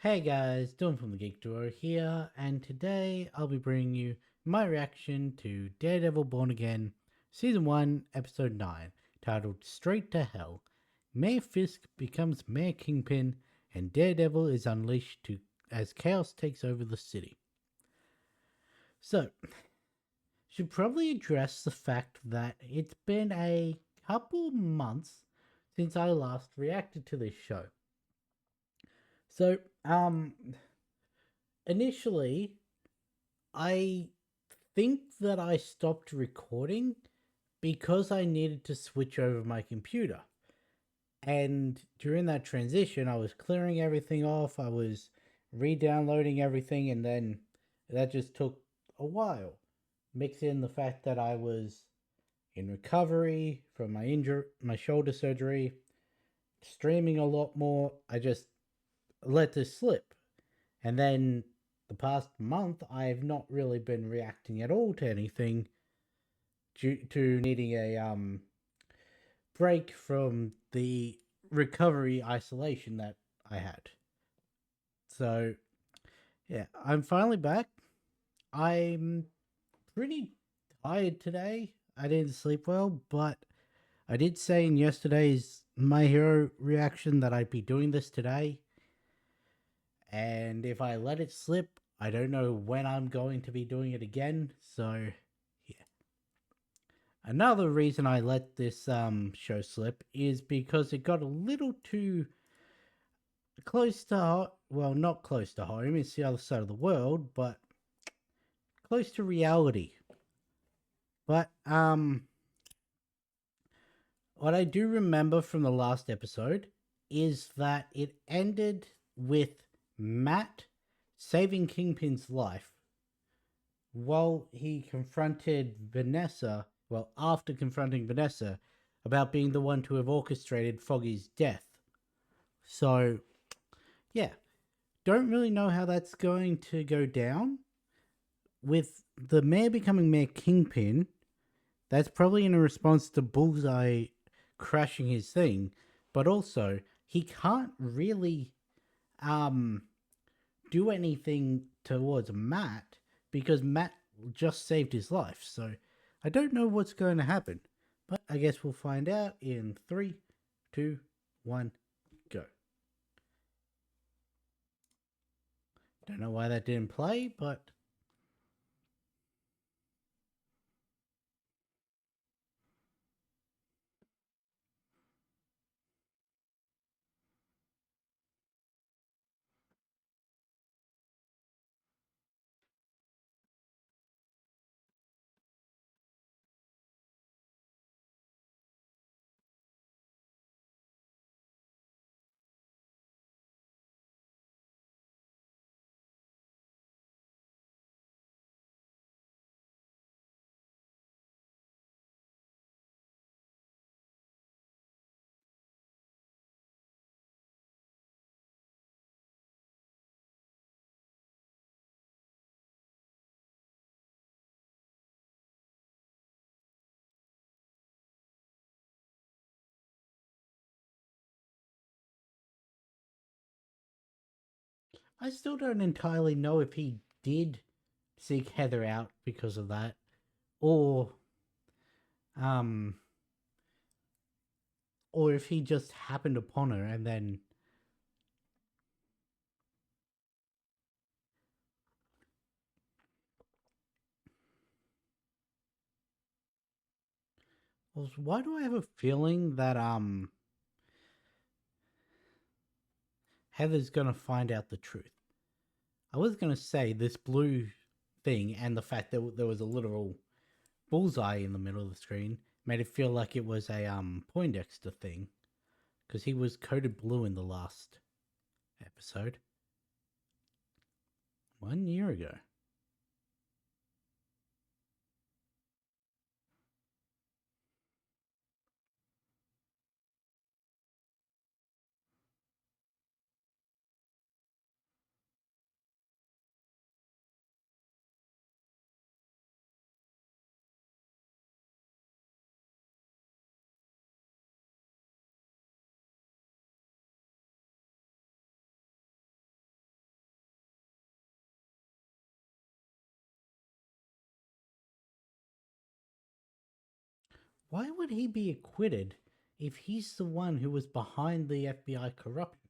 Hey guys, Dylan from the Geek Duo here, and today I'll be bringing you my reaction to Daredevil Born Again, Season 1, Episode 9, titled Straight to Hell. Mayor Fisk becomes Mayor Kingpin, and Daredevil is unleashed as chaos takes over the city. So, should probably address the fact that it's been a couple months since I last reacted to this show. So, initially, I think that I stopped recording because I needed to switch over my computer. And during that transition, I was clearing everything off, I was re downloading everything, and then that just took a while. Mix in the fact that I was in recovery from my shoulder surgery, streaming a lot more. I just let this slip. And then the past month, I have not really been reacting at all to anything due to needing a break from the recovery isolation that I had. So, yeah, I'm finally back. I'm pretty tired today. I didn't sleep well, but I did say in yesterday's My Hero reaction that I'd be doing this today. And if I let it slip, I don't know when I'm going to be doing it again. So, yeah. Another reason I let this show slip is because it got a little too close to well, not close to home. It's the other side of the world, but close to reality. But what I do remember from the last episode is that it ended with Matt saving Kingpin's life while he confronted Vanessa, well, after confronting Vanessa, about being the one to have orchestrated Foggy's death. So, yeah, don't really know how that's going to go down. With the mayor becoming Mayor Kingpin, that's probably in a response to Bullseye crashing his thing, but also he can't really um do anything towards Matt because Matt just saved his life. So I don't know what's going to happen. But I guess we'll find out in three, two, one, go. Don't know why that didn't play, but I still don't entirely know if he did seek Heather out because of that, or um, or if he just happened upon her and then. Well, why do I have a feeling that Heather's gonna find out the truth? I was gonna say this blue thing and the fact that there was a literal bullseye in the middle of the screen made it feel like it was a Poindexter thing because he was coated blue in the last episode 1 year ago. Why would he be acquitted if he's the one who was behind the FBI corruption?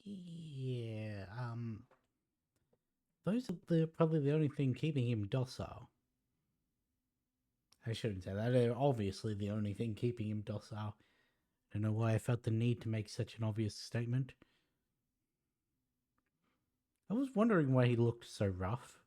Yeah, those are probably the only thing keeping him docile. I shouldn't say that. They're obviously the only thing keeping him docile. I don't know why I felt the need to make such an obvious statement. I was wondering why he looked so rough.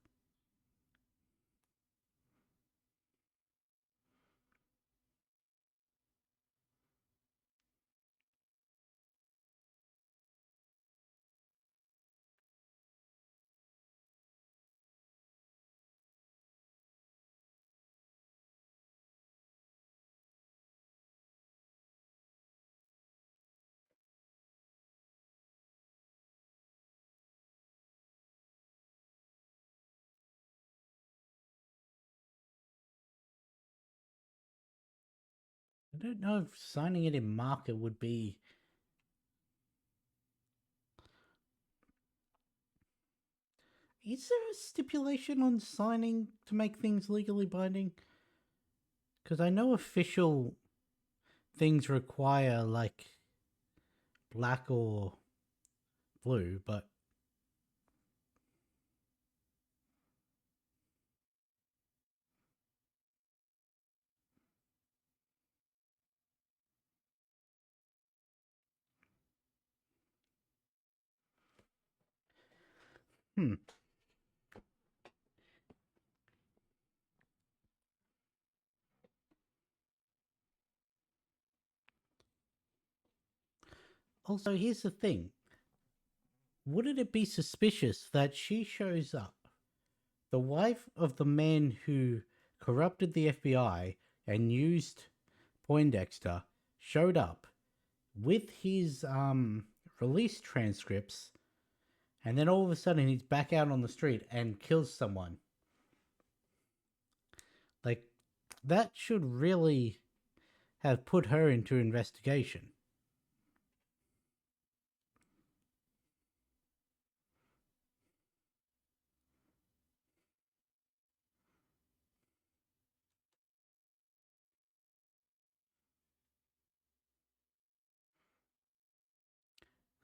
I don't know if signing it in market would be. Is there a stipulation on signing to make things legally binding? Because I know official things require like black or blue, but hmm. Also, here's the thing: wouldn't it be suspicious that she shows up, the wife of the man who corrupted the FBI and used Poindexter, showed up with his release transcripts, and then all of a sudden he's back out on the street and kills someone? Like, that should really have put her into investigation.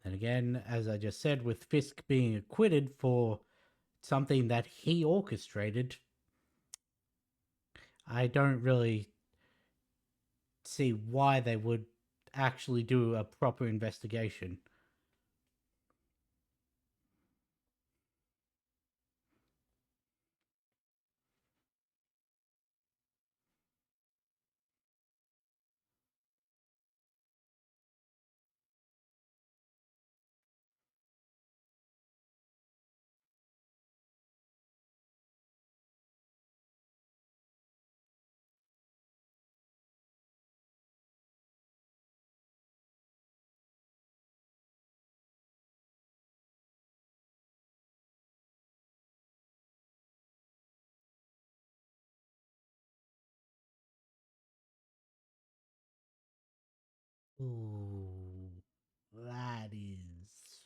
And again, as I just said, with Fisk being acquitted for something that he orchestrated, I don't really see why they would actually do a proper investigation. Ooh, that is.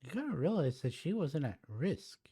You gotta realize that she wasn't at risk.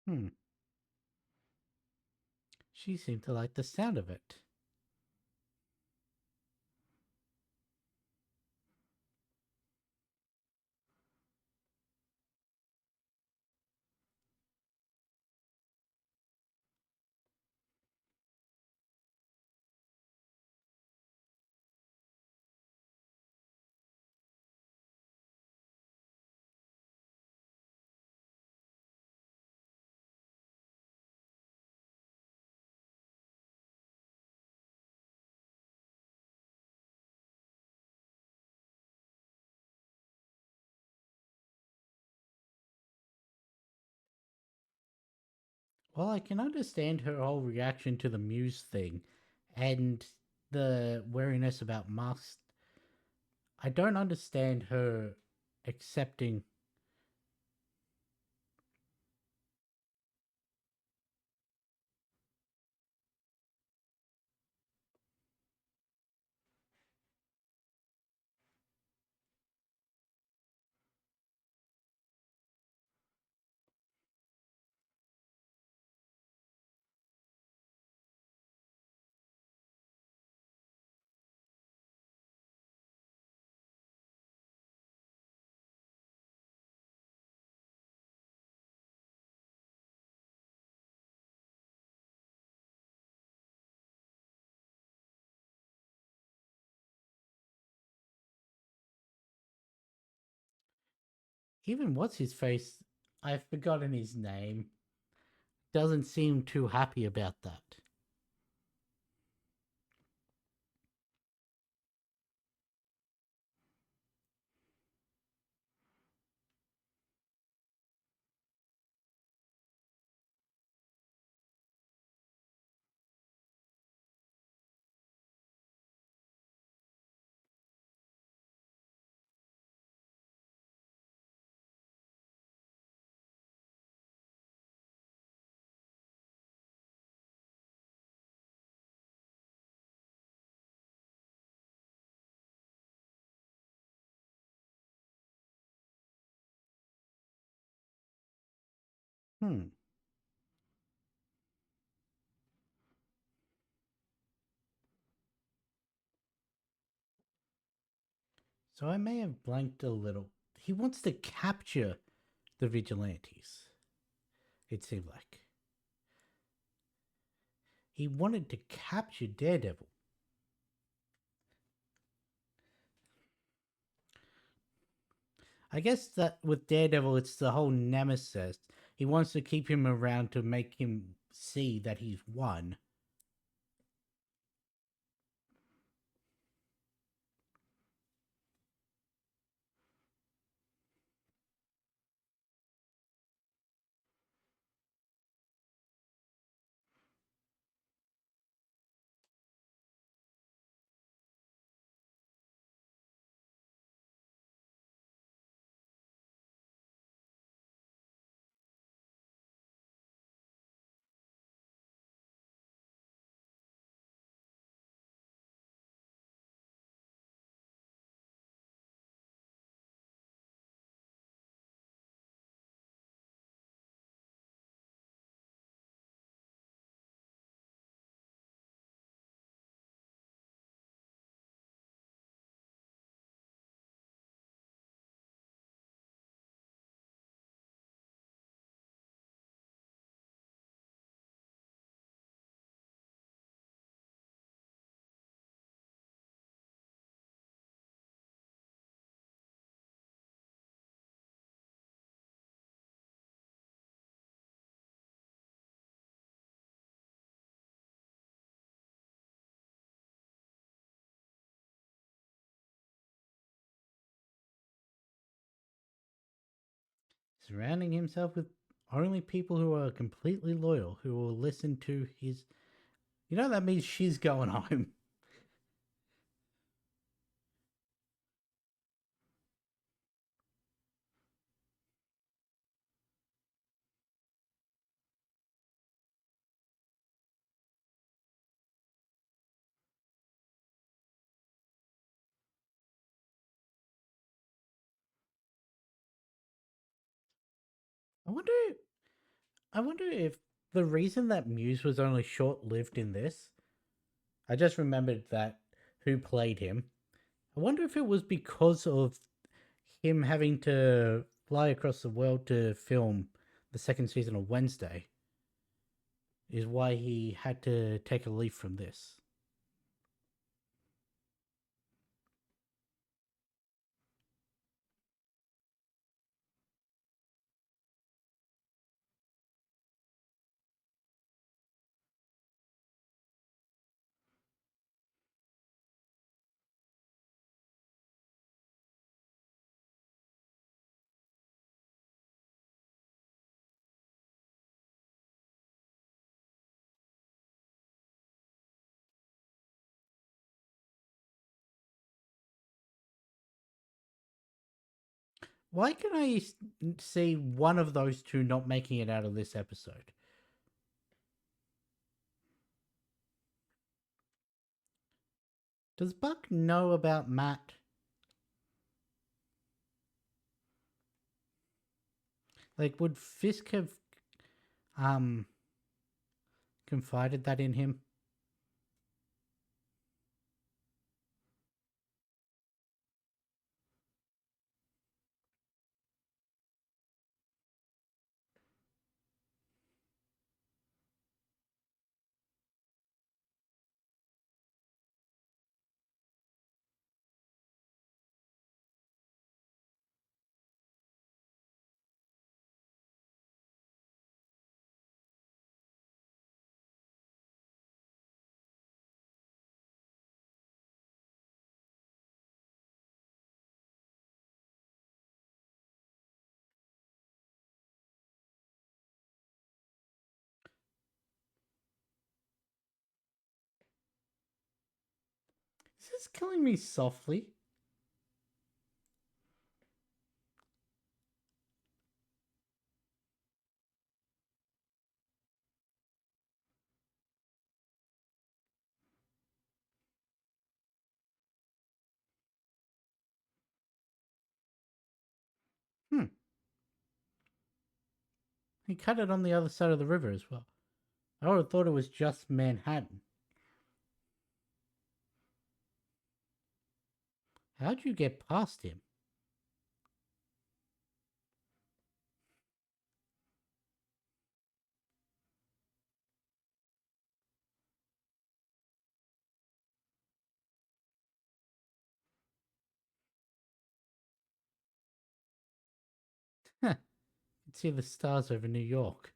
Hmm. She seemed to like the sound of it. Well, I can understand her whole reaction to the Muse thing and the wariness about masks. I don't understand her accepting. Even what's his face? I've forgotten his name. Doesn't seem too happy about that. Hmm. So I may have blanked a little. He wants to capture the vigilantes. It seemed like he wanted to capture Daredevil. I guess that with Daredevil, it's the whole nemesis. He wants to keep him around to make him see that he's won. surrounding himself with only people who are completely loyal, who will listen to his. You know, that means she's going home. I wonder. I wonder if the reason that Muse was only short lived in this. I just remembered that who played him. I wonder if it was because of him having to fly across the world to film the second season of Wednesday, is why he had to take a leave from this. Why can I see one of those two not making it out of this episode? Does Buck know about Matt? Like, would Fisk have um confided that in him? Is this killing me softly? Hmm. He cut it on the other side of the river as well. I would have thought it was just Manhattan. How'd you get past him? Huh. You can see the stars over New York.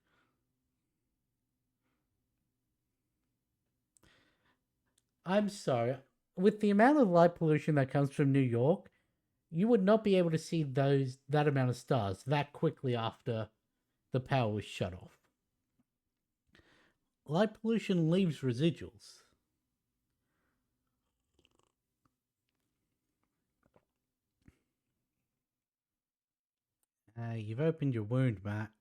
I'm sorry. With the amount of light pollution that comes from New York, you would not be able to see that amount of stars that quickly after the power was shut off. Light pollution leaves residuals. You've opened your wound, Matt.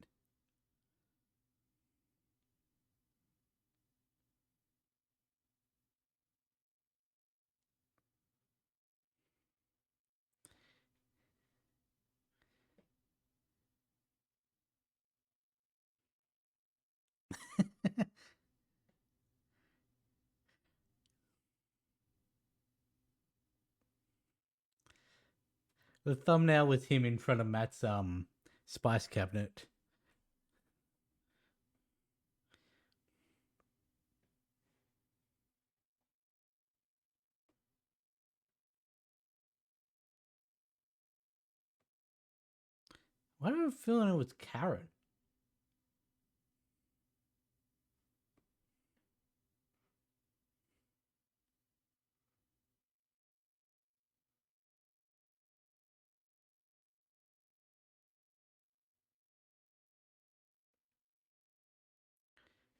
The thumbnail was him in front of Matt's spice cabinet. Why do I have a feeling it was Karen?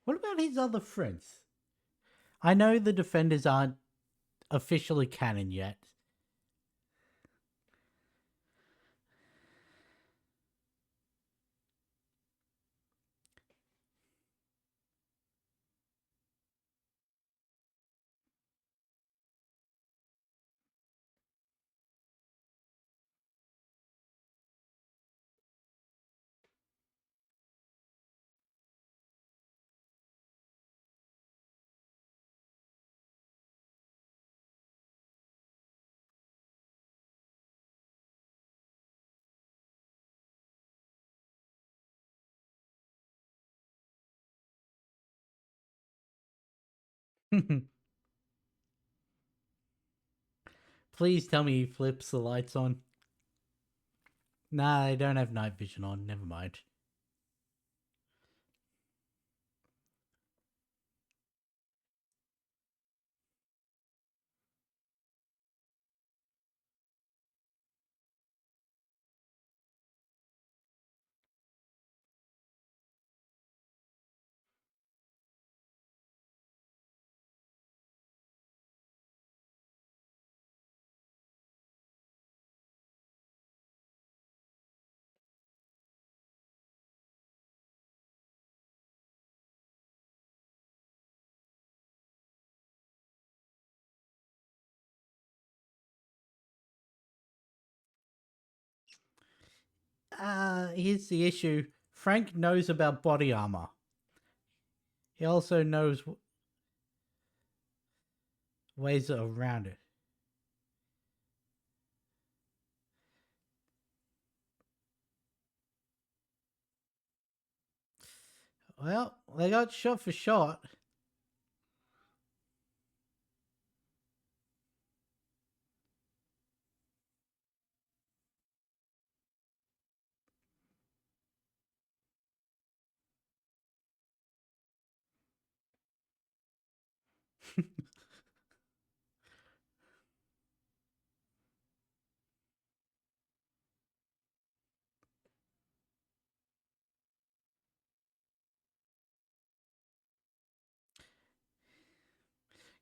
What about his other friends? I know the Defenders aren't officially canon yet. Please tell me he flips the lights on. Nah, they don't have night vision on. Never mind. Here's the issue. Frank knows about body armor. He also knows ways around it. Well, they got shot for shot.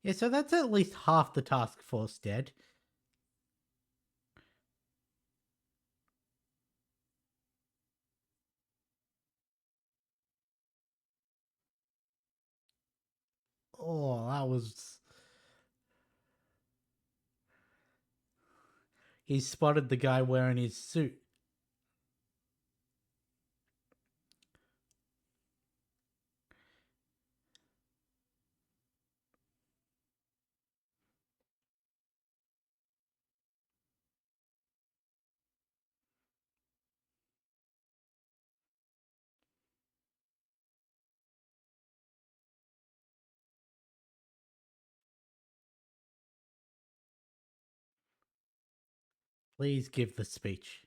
Yeah, so that's at least half the task force dead. Oh, that was. He spotted the guy wearing his suit. Please give the speech.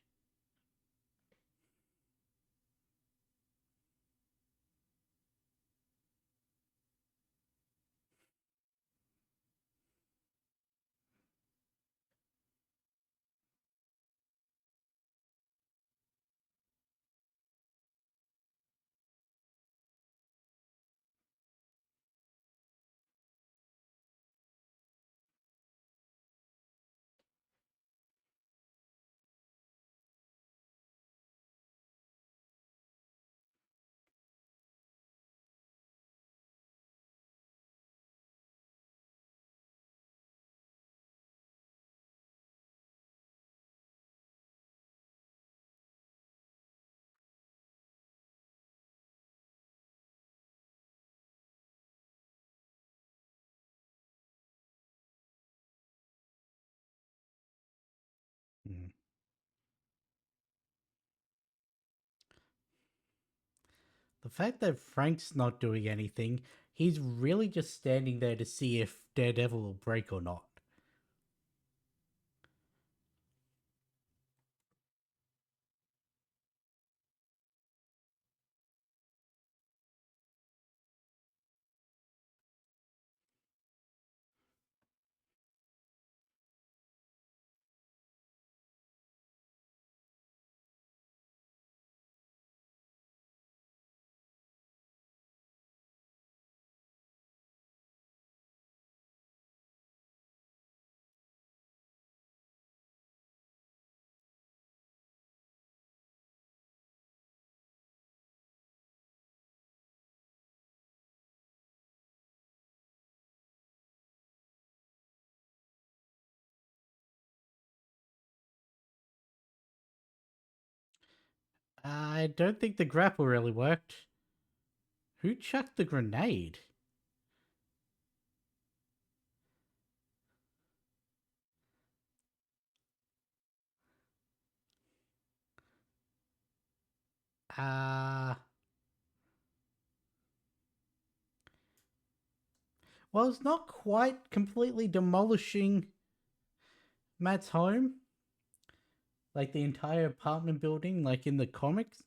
Mm. The fact that Frank's not doing anything, he's really just standing there to see if Daredevil will break or not. I don't think the grapple really worked. Who chucked the grenade? Uh, well, it's not quite completely demolishing Matt's home, like the entire apartment building, like in the comics.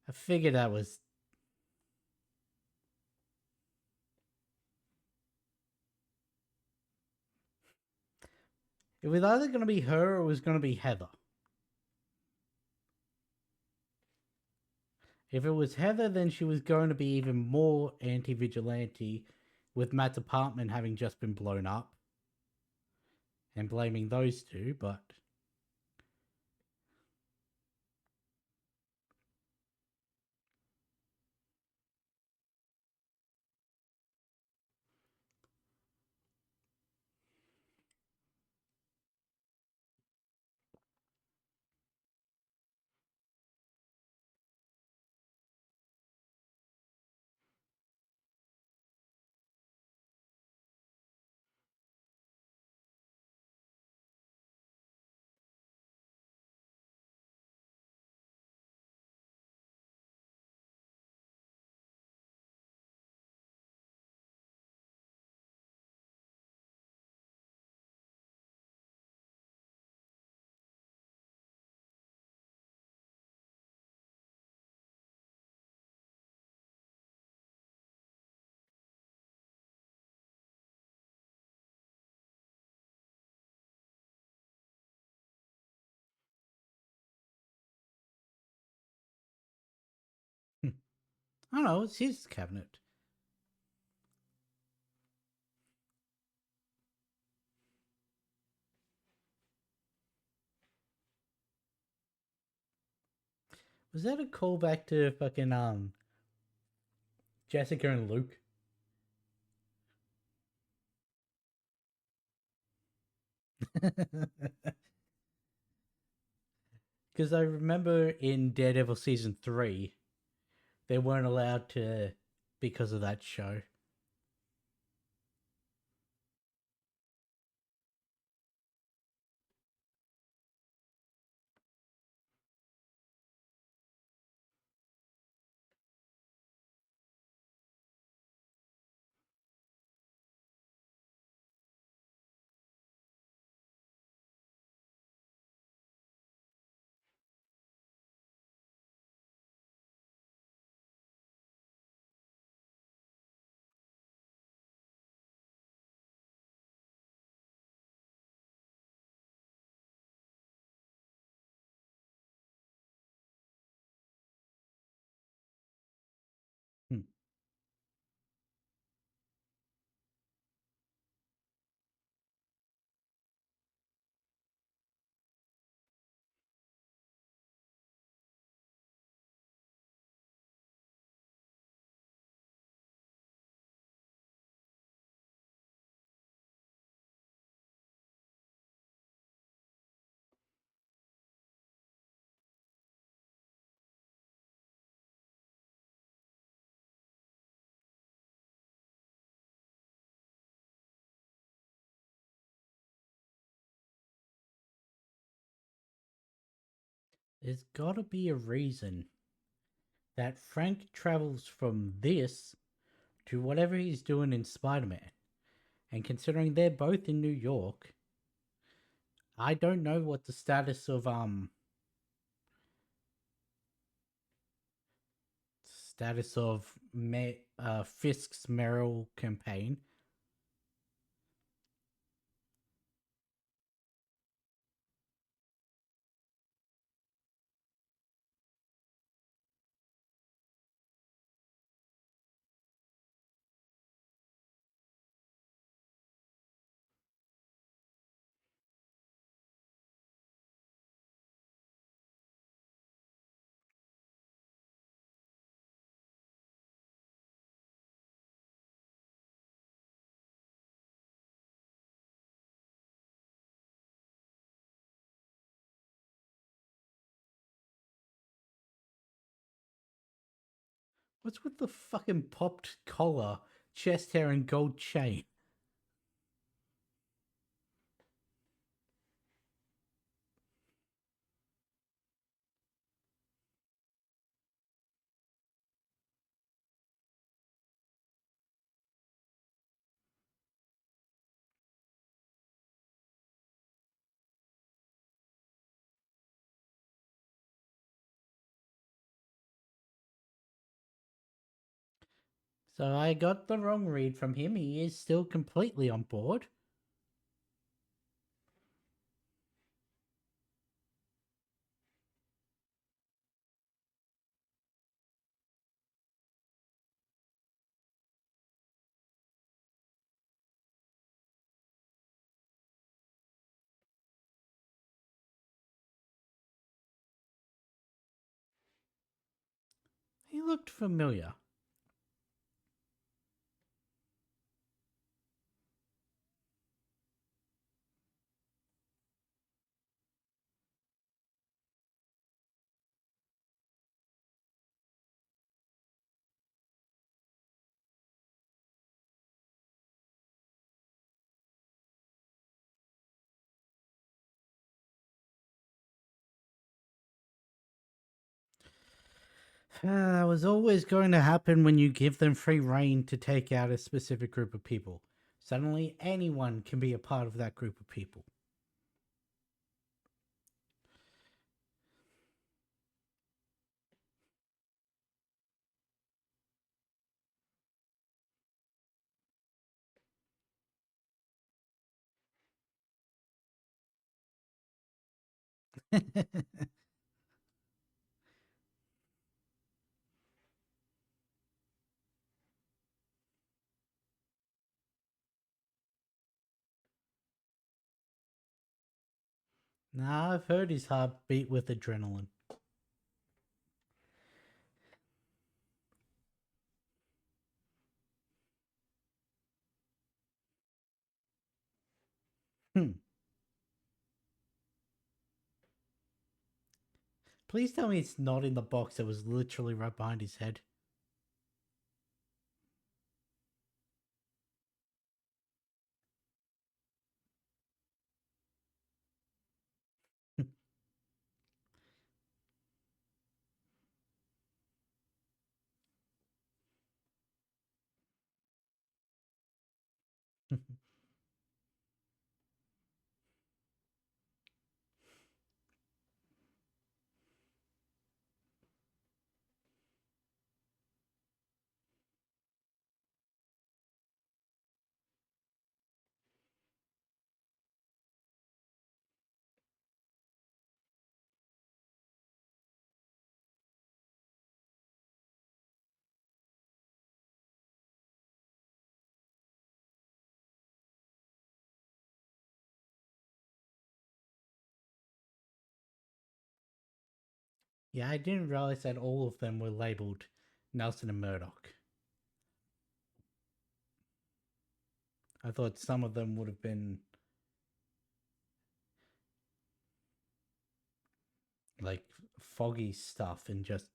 I figured that was. It was either going to be her or it was going to be Heather. If it was Heather, then she was going to be even more anti vigilante, with Matt's apartment having just been blown up and blaming those two, but. I don't know, it's his cabinet. Was that a callback to fucking Jessica and Luke? Because I remember in Daredevil season 3, they weren't allowed to because of that show. Hmm. There's gotta be a reason that Frank travels from this to whatever he's doing in Spider Man. And considering they're both in New York, I don't know what the status of Fisk's Merrill campaign. What's with the fucking popped collar, chest hair, and gold chain? So I got the wrong read from him. He is still completely on board. He looked familiar. That was always going to happen when you give them free reign to take out a specific group of people. Suddenly, anyone can be a part of that group of people. Nah, I've heard his heart beat with adrenaline. Hmm. Please tell me it's not in the box that was literally right behind his head. Yeah, I didn't realize that all of them were labeled Nelson and Murdoch. I thought some of them would have been like foggy stuff and just.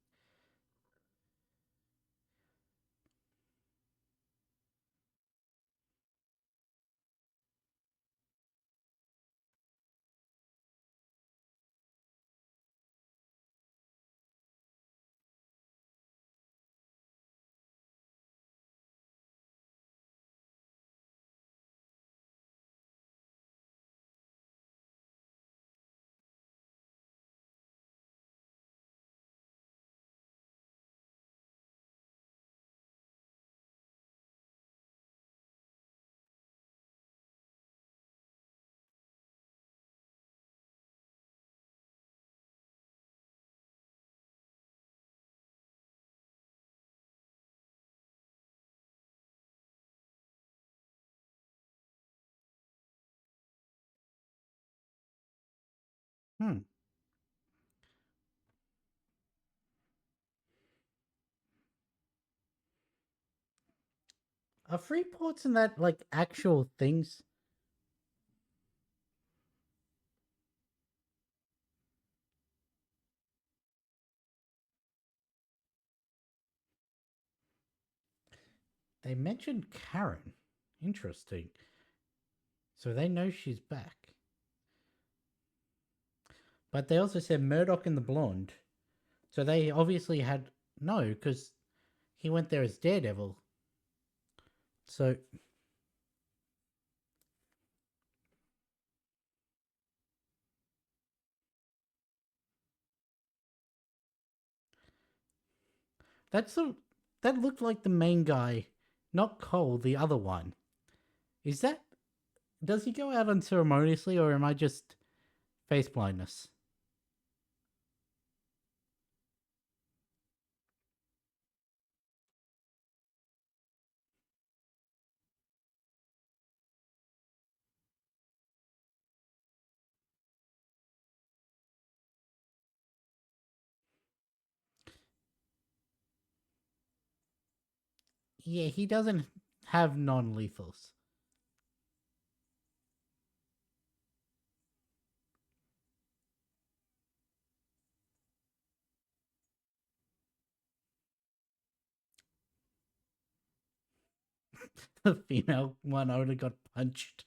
Hmm. Are free ports and that like actual things? They mentioned Karen. Interesting. So they know she's back. But they also said Murdoch and the blonde. So they obviously had no, because he went there as Daredevil. So that's the that looked like the main guy, not Cole, the other one. Is that does he go out unceremoniously, or am I just face blindness? Yeah, he doesn't have non lethals. The female one only got punched.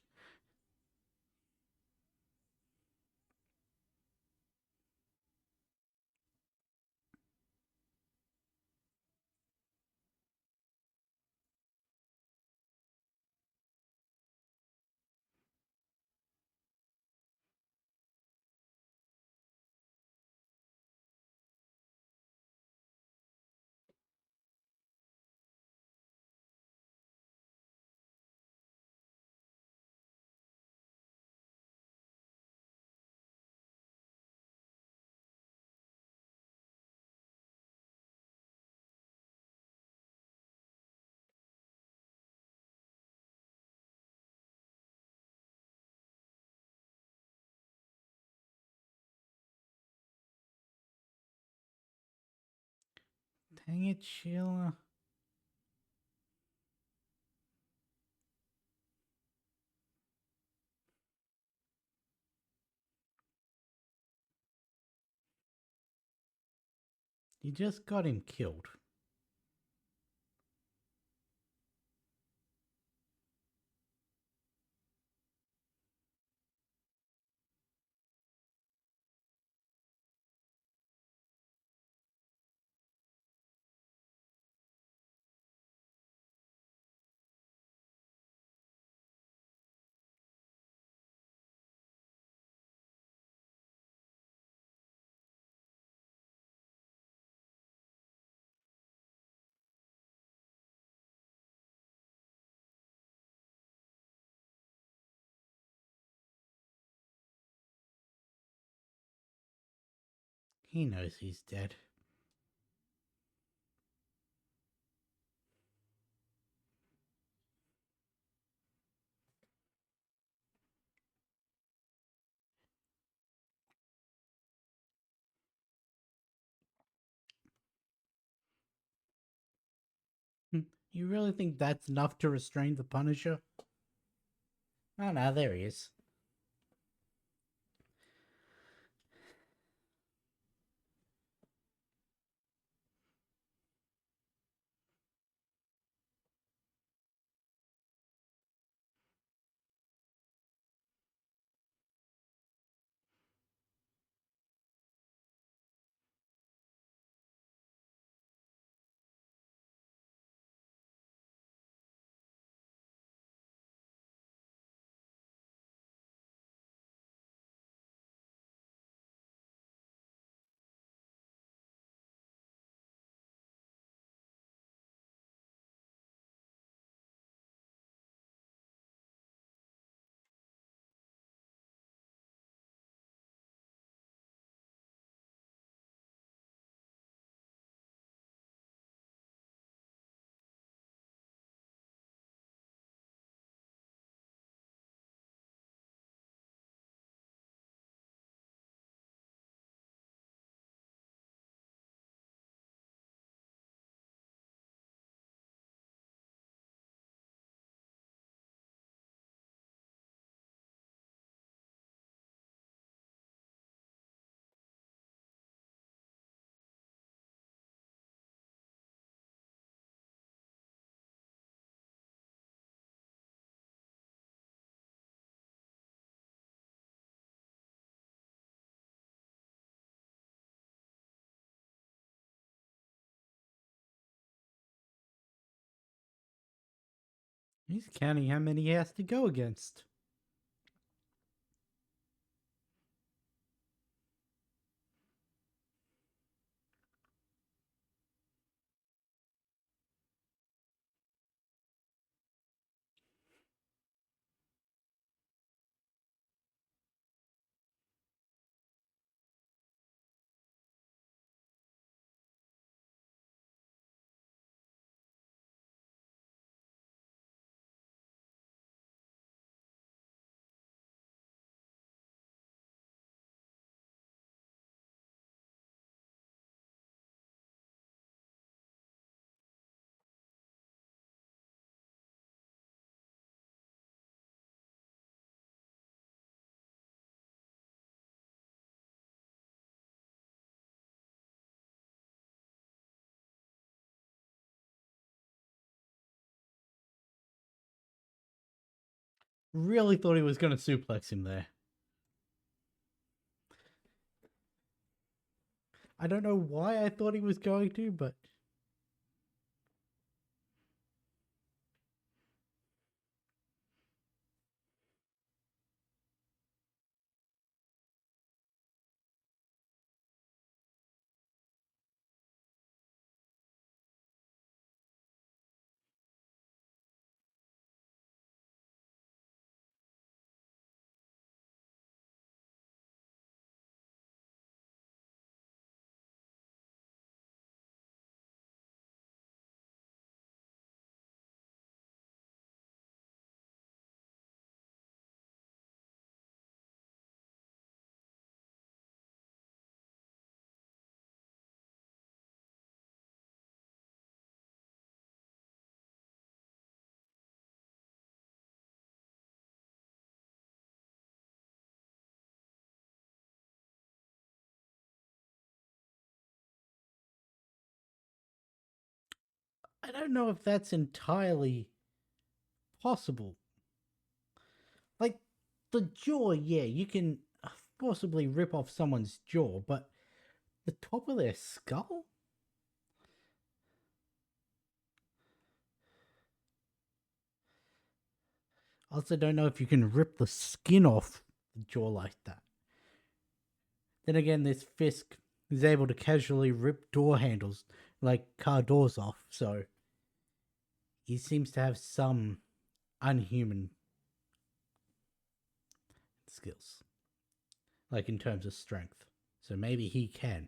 Dang it, Sheila. You just got him killed. He knows he's dead. You really think that's enough to restrain the Punisher? Oh no, there he is. He's counting how many he has to go against. Really thought he was going to suplex him there. I don't know why I thought he was going to, but I don't know if that's entirely possible. Like the jaw, yeah, you can possibly rip off someone's jaw, but the top of their skull? I also don't know if you can rip the skin off the jaw like that. Then again, this Fisk is able to casually rip door handles, like car doors off, so he seems to have some unhuman skills, like in terms of strength. So maybe he can.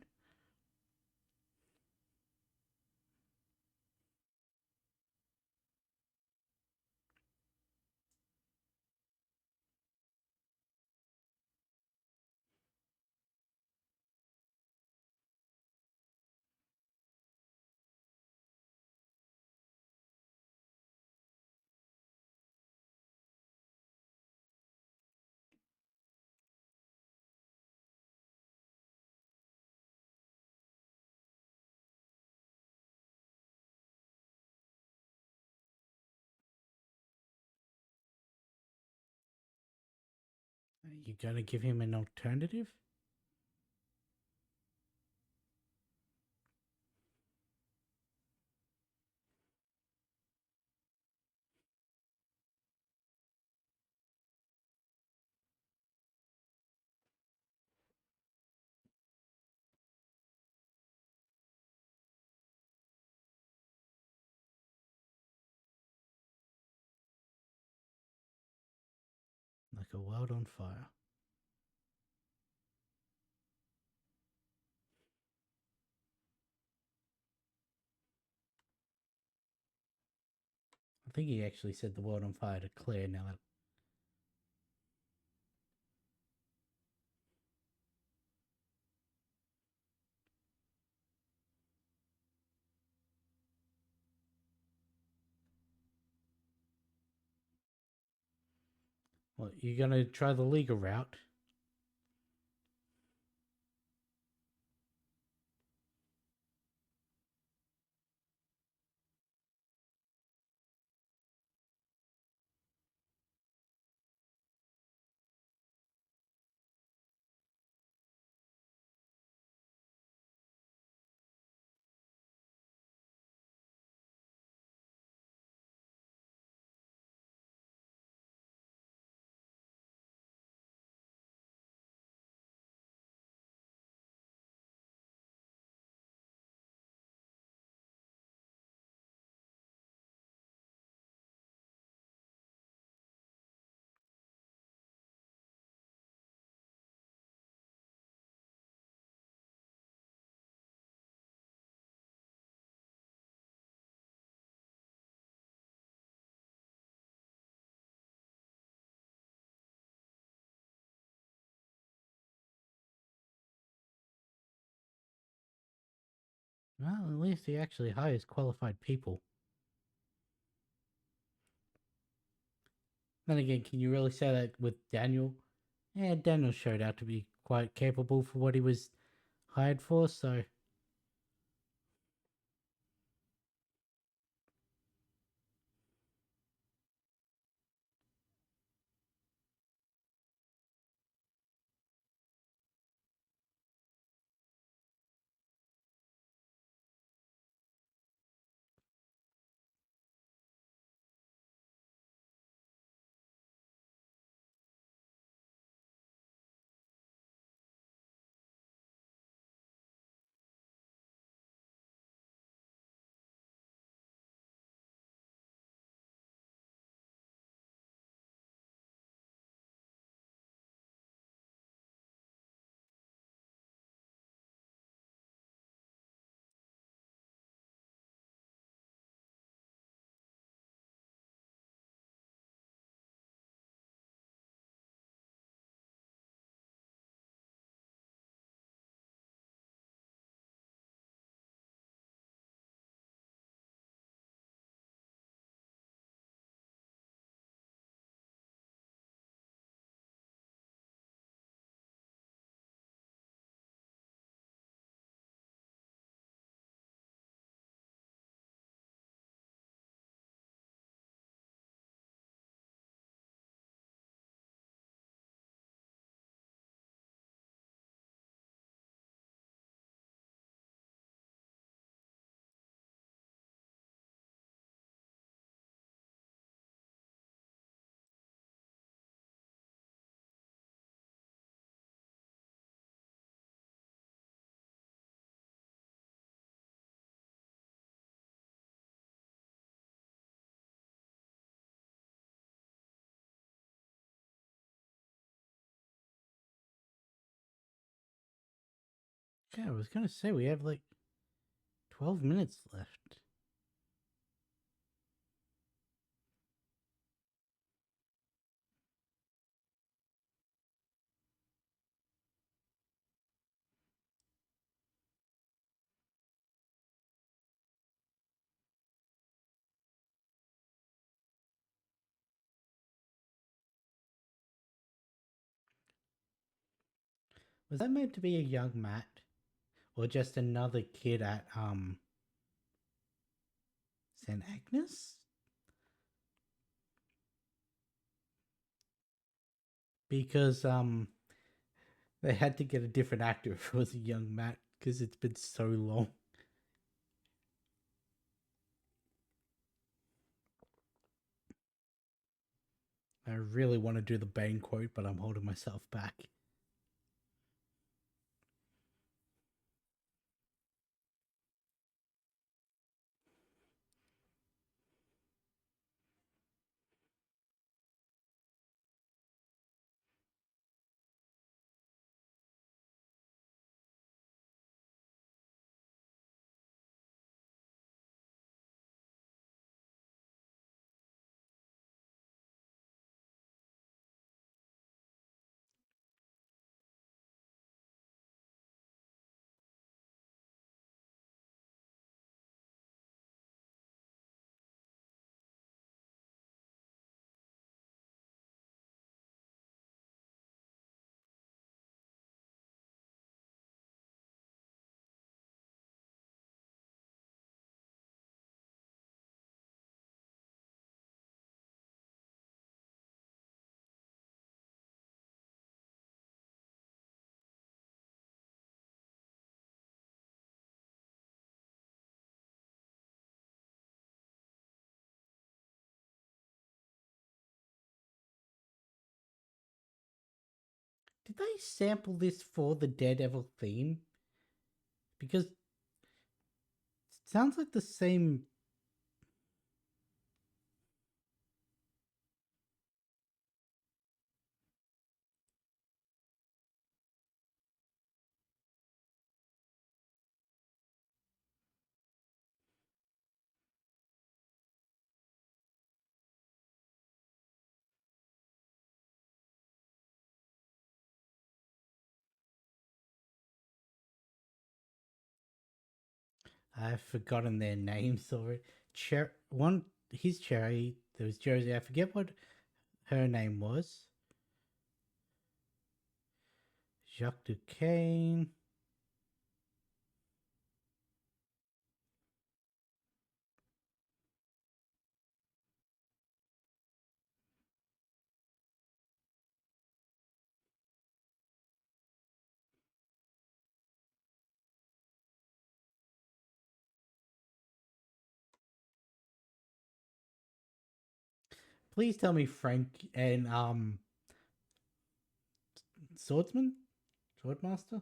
Are you gonna give him an alternative? Like a world on fire. I think he actually said the world on fire to Claire now that well, you're gonna try the legal route. Well, at least he actually hires qualified people. Then again, can you really say that with Daniel? Yeah, Daniel showed out to be quite capable for what he was hired for, so yeah, I was gonna say we have like 12 minutes left. Was that meant to be a young Matt? Or just another kid at St. Agnes? Because they had to get a different actor if it was a young Matt because it's been so long. I really want to do the Bane quote, but I'm holding myself back. Did they sample this for the Daredevil theme? Because it sounds like the same. I've forgotten their names already. One, his Cherry. There was Josie. I forget what her name was. Jacques Duquesne. Please tell me Frank and Swordsman, Swordmaster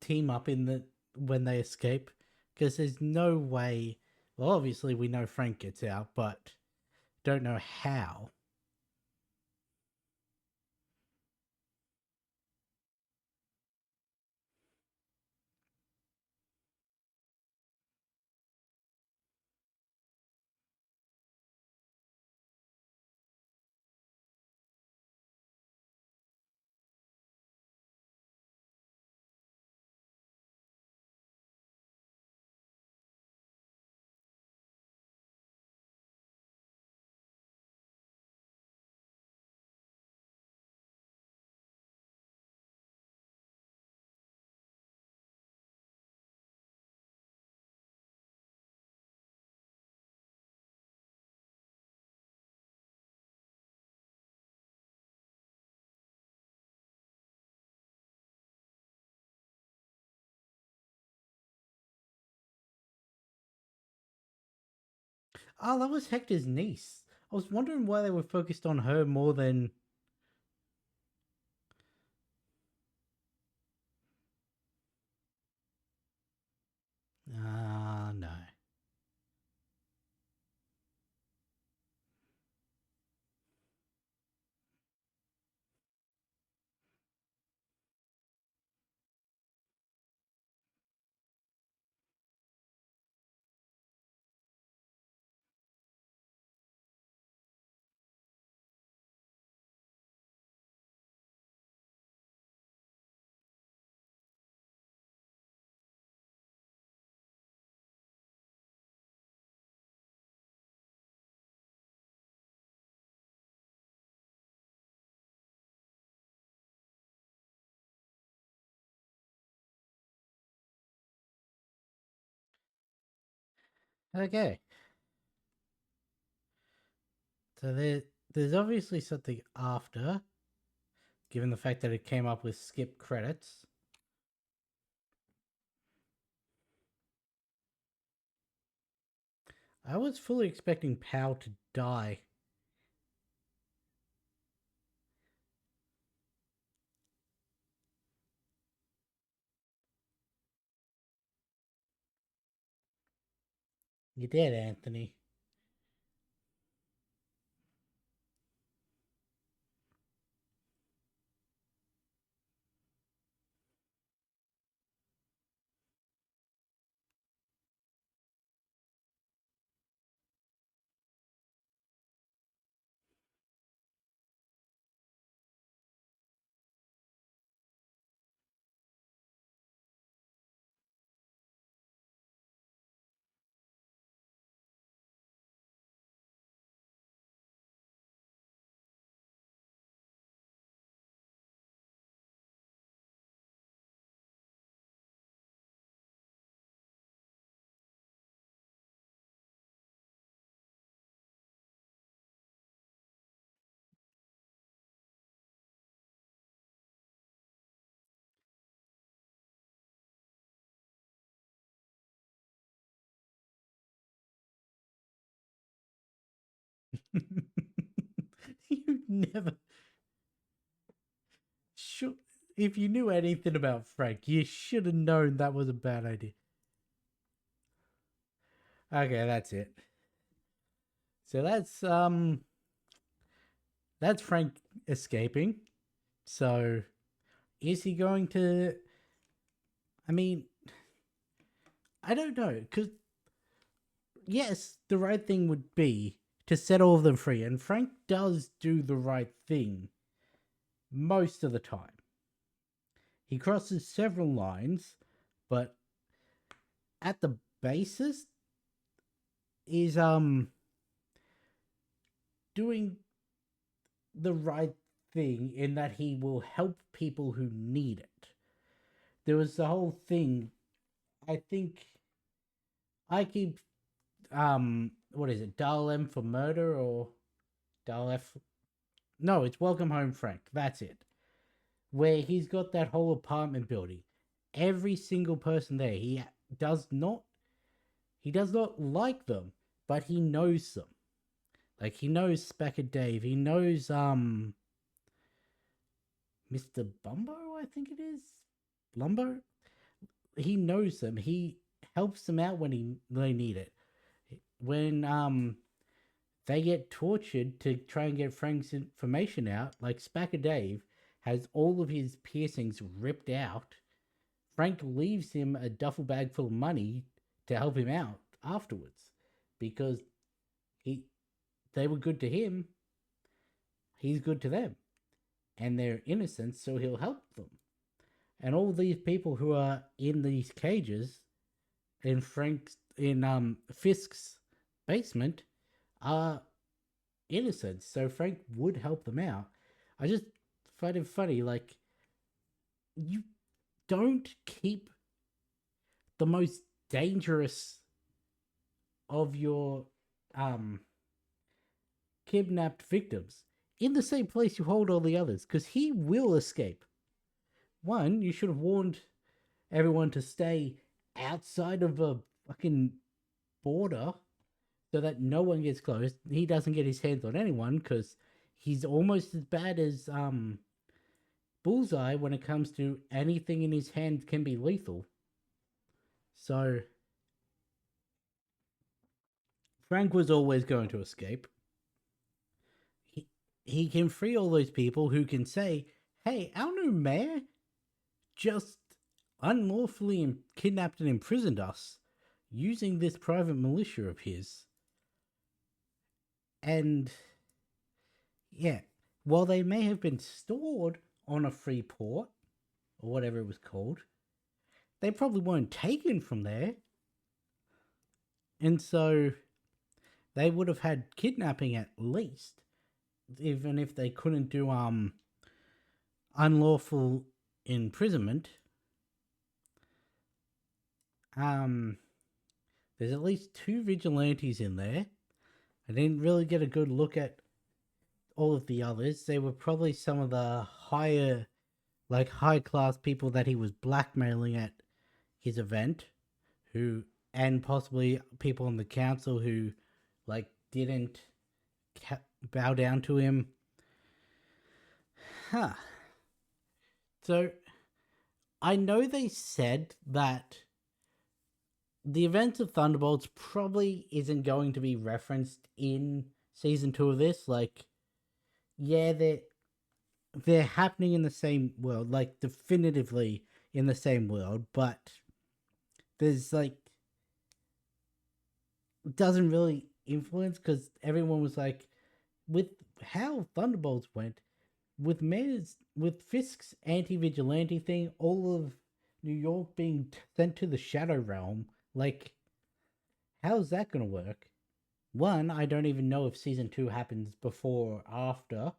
team up in the when they escape, because there's no way. Well, obviously we know Frank gets out, but don't know how. Oh, that was Hector's niece. I was wondering why they were focused on her more than. Ah, no. Okay. So there's obviously something after, given the fact that it came up with skip credits. I was fully expecting Pow to die. You did, Anthony. You never should. If you knew anything about Frank, you should have known that was a bad idea. Okay, that's it. So that's Frank escaping. So is he going to? I mean, I don't know, because yes, the right thing would be to set all of them free, and Frank does do the right thing most of the time. He crosses several lines, but at the basis is doing the right thing in that he will help people who need it. There was the whole thing. I think I keep what is it? Dial M for murder or Dial F? No, it's Welcome Home Frank. That's it. Where he's got that whole apartment building. Every single person there, does not he does not like them, but he knows them. Like he knows Spacker Dave. He knows Mr. Bumbo, I think it is. Lumbo? He knows them. He helps them out when they need it. When they get tortured to try and get Frank's information out, like Spacker Dave has all of his piercings ripped out. Frank leaves him a duffel bag full of money to help him out afterwards because they were good to him. He's good to them. And they're innocent, so he'll help them. And all these people who are in these cages in Fisk's basement are innocent, so Frank would help them out. I just find it funny, like, you don't keep the most dangerous of your kidnapped victims in the same place you hold all the others, because he will escape. One, you should have warned everyone to stay outside of a fucking border so that no one gets close. He doesn't get his hands on anyone because he's almost as bad as Bullseye when it comes to anything in his hands can be lethal. So Frank was always going to escape. He can free all those people who can say, hey, our new mayor just unlawfully kidnapped and imprisoned us using this private militia of his. And yeah, while they may have been stored on a free port or whatever it was called, they probably weren't taken from there. And so they would have had kidnapping at least, even if they couldn't do unlawful imprisonment. There's at least 2 vigilantes in there. I didn't really get a good look at all of the others. They were probably some of the higher, like high class people that he was blackmailing at his event, and possibly people on the council who, like, didn't bow down to him. So, I know they said that the events of Thunderbolts probably isn't going to be referenced in season 2 of this. Like, yeah, they're happening in the same world, like definitively in the same world, but there's like, it doesn't really influence because everyone was like, with how Thunderbolts went, with Fisk's anti-vigilante thing, all of New York being sent to the Shadow Realm, like, how's that gonna work? One, I don't even know if season 2 happens before or after.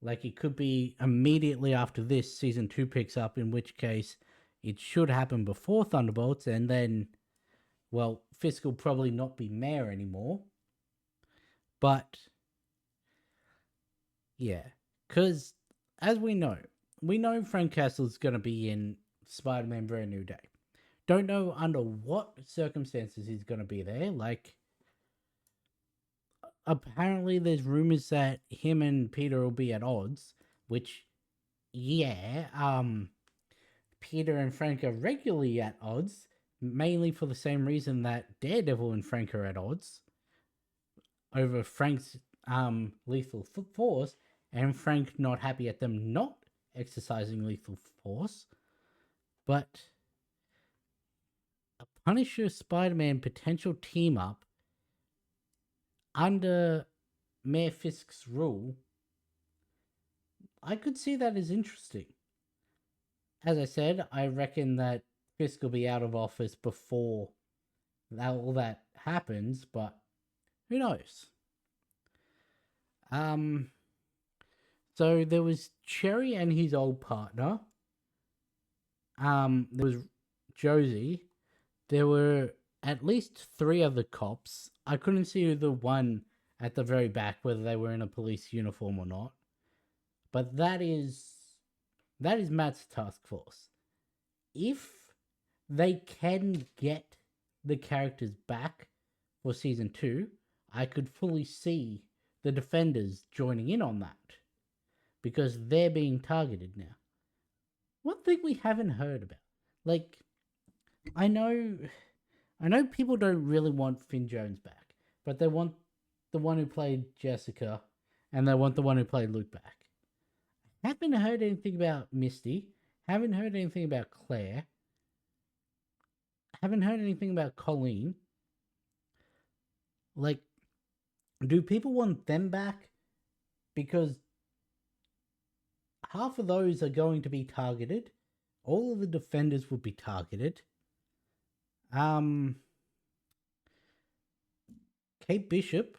Like, it could be immediately after this, season 2 picks up, in which case it should happen before Thunderbolts, and then, well, Fisk will probably not be mayor anymore. But yeah, because as we know Frank Castle's going to be in Spider-Man Brand New Day. Don't know under what circumstances he's going to be there. Like, apparently there's rumors that him and Peter will be at odds, which, yeah, Peter and Frank are regularly at odds, mainly for the same reason that Daredevil and Frank are at odds over Frank's lethal force, and Frank not happy at them not exercising lethal force. But a Punisher Spider-Man potential team up under Mayor Fisk's rule, I could see that as interesting. As I said, I reckon that Fisk will be out of office before all that happens, but who knows? Um, so there was Cherry and his old partner. There was Josie. There were at least three other cops. I couldn't see the one at the very back whether they were in a police uniform or not. But that is Matt's task force. If they can get the characters back for season 2, I could fully see the defenders joining in on that because they're being targeted now. One thing we haven't heard about, like, I know people don't really want Finn Jones back, but they want the one who played Jessica, and they want the one who played Luke back. Haven't heard anything about Misty. Haven't heard anything about Claire. Haven't heard anything about Colleen. Like, do people want them back? Because half of those are going to be targeted. All of the defenders will be targeted. Kate Bishop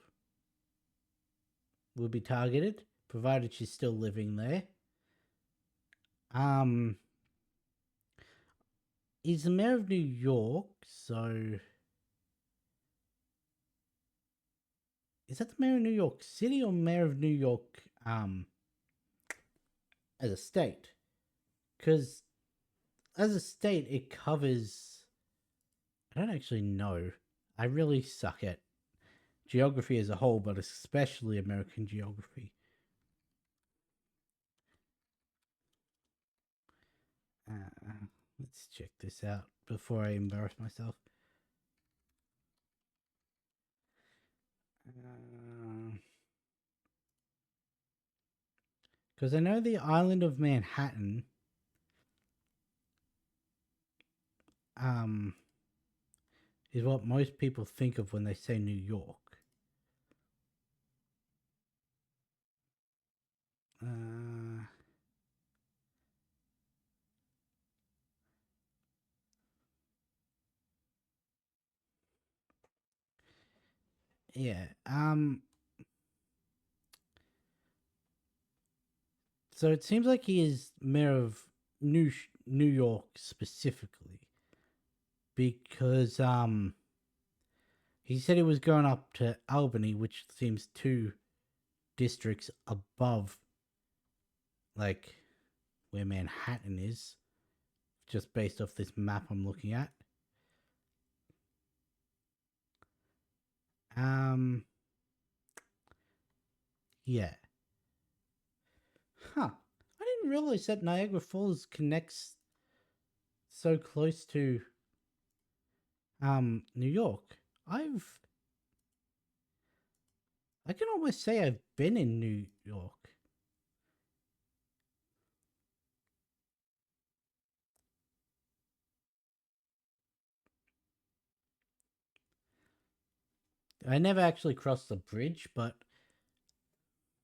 will be targeted, provided she's still living there. Is the mayor of New York, so is that the mayor of New York City or mayor of New York as a state? Because as a state, it covers, I don't actually know. I really suck at geography as a whole, but especially American geography. Let's check this out before I embarrass myself. Because I know the island of Manhattan is what most people think of when they say New York. Yeah. So it seems like he is mayor of New York specifically, because he said he was going up to Albany, which seems 2 districts above, like, where Manhattan is, just based off this map I'm looking at. Yeah. Huh. I didn't realize that Niagara Falls connects so close to New York. I can almost say I've been in New York. I never actually crossed the bridge, but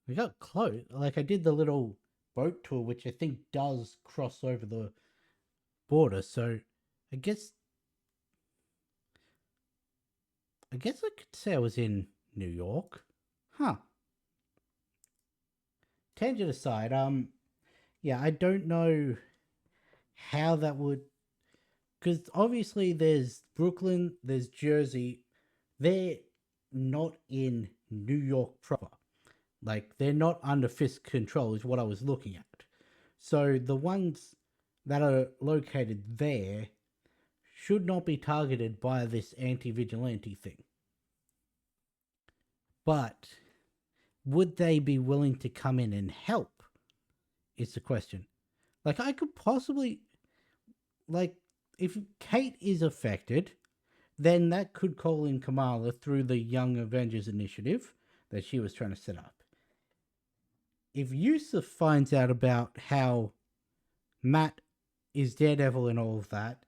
we got close. Like, I did the little boat tour, which I think does cross over the border. So I guess I could say I was in New York. Huh. Tangent aside, yeah, I don't know how that would, because obviously there's Brooklyn, there's Jersey. They're not in New York proper. Like, they're not under Fisk control, is what I was looking at. So the ones that are located there should not be targeted by this anti-vigilante thing. But would they be willing to come in and help? Is the question. Like, I could possibly, like, if Kate is affected, then that could call in Kamala through the Young Avengers initiative that she was trying to set up. If Yusuf finds out about how Matt is Daredevil and all of that,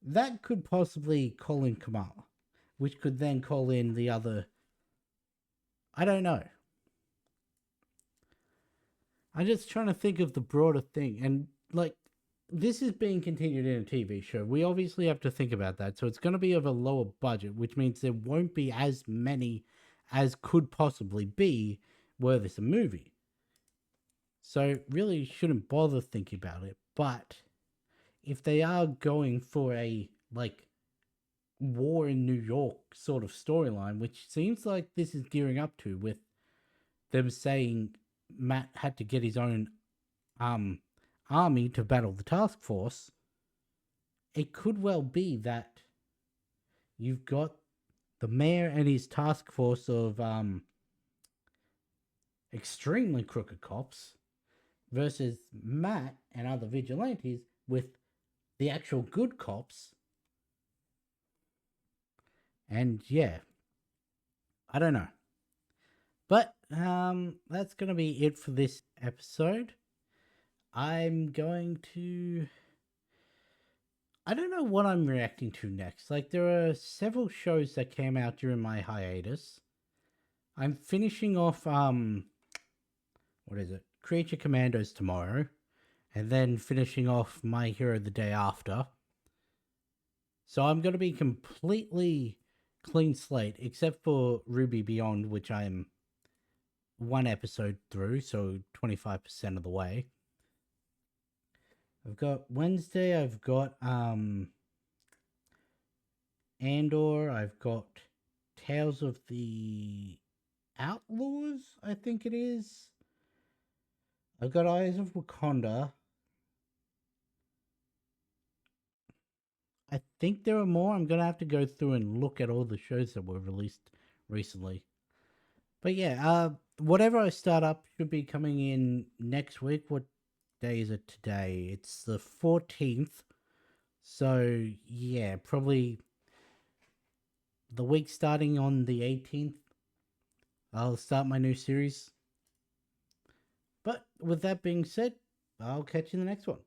that could possibly call in Kamala, which could then call in the other. I don't know. I'm just trying to think of the broader thing. And, like, this is being continued in a TV show. We obviously have to think about that. So it's going to be of a lower budget, which means there won't be as many as could possibly be were this a movie. So really shouldn't bother thinking about it. But if they are going for a like war in New York sort of storyline, which seems like this is gearing up to, with them saying Matt had to get his own army to battle the task force, it could well be that you've got the mayor and his task force of extremely crooked cops versus Matt and other vigilantes with the actual good cops. And yeah, I don't know. But that's going to be it for this episode. I'm going to... I don't know what I'm reacting to next. Like, there are several shows that came out during my hiatus. I'm finishing off, what is it? Creature Commandos tomorrow. And then finishing off My Hero the day after. So I'm going to be completely clean slate, except for Ruby Beyond, which I'm one episode through, so 25% of the way. I've got Wednesday, I've got Andor, I've got Tales of the Outlaws, I think it is. I've got Eyes of Wakanda. I think there are more. I'm going to have to go through and look at all the shows that were released recently. But yeah, whatever I start up should be coming in next week. What day is it today? It's the 14th. So yeah, probably the week starting on the 18th, I'll start my new series. But with that being said, I'll catch you in the next one.